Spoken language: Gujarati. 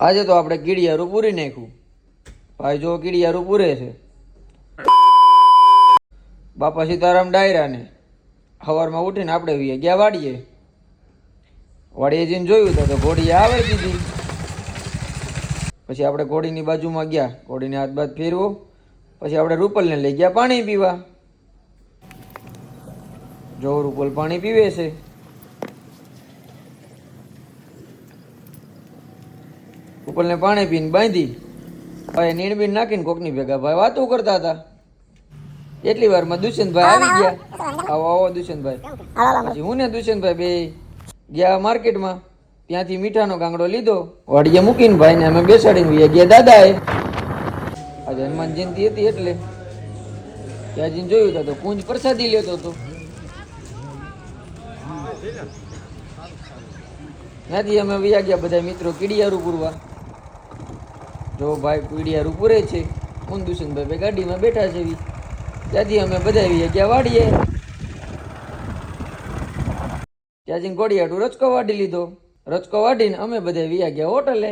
આજે તો આપણે કીડિયારું પૂરી નાખ્યું. ભાઈ જો કીડિયારું પૂરે છે. બાપા સીતારામ ડાયરા ને સવારમાં ઉઠીને આપણે ગયા વાડીએ. વાડીએ જઈને જોયું તો ઘોડી આવે દીધી. પછી આપણે ઘોડીની બાજુમાં ગયા, ઘોડીને હાથ બાદ ફેરવો. પછી આપણે રૂપલને લઈ ગયા પાણી પીવા. જો રૂપલ પાણી પીવે છે. રૂપલને પાણી પીને બાંધી ભાઈ નીણબીન નાખીને કોકની ભેગા ભાઈ વાતો કરતા હતા. એટલી વારમાં દુષ્યંતભાઈ આવી ગયા. આવો આવો દુષ્યંતભાઈ. પછી હું ને દુષ્યંતભાઈ બે ગયા માર્કેટમાં. ત્યાંથી મીઠાનો ગાંગડો લીધો, વાડીએ મૂકીને ભાઈને અમે બેસાડીને ગયા દાદાએ. આજે હનુમાન જયંતિ હતી એટલે ત્યાં જઈને જોયું તો કુંજ પ્રસાદી લેતો હતો. ત્યાંથી અમે વયા ગયા બધા મિત્રો કીડિયારું પૂરવા. જો ભાઈ કીડિયારું પૂરે છે, હું દુષ્યંતભાઈ ગાડીમાં બેઠા છે. ત્યાંથી અમે બધા ગયા વાડીએ. ત્યાં જઈને ઘોડિયાટું રચકો વાડી લીધો. રચકો વાડીને અમે બધા વ્યા ગયા હોટલે.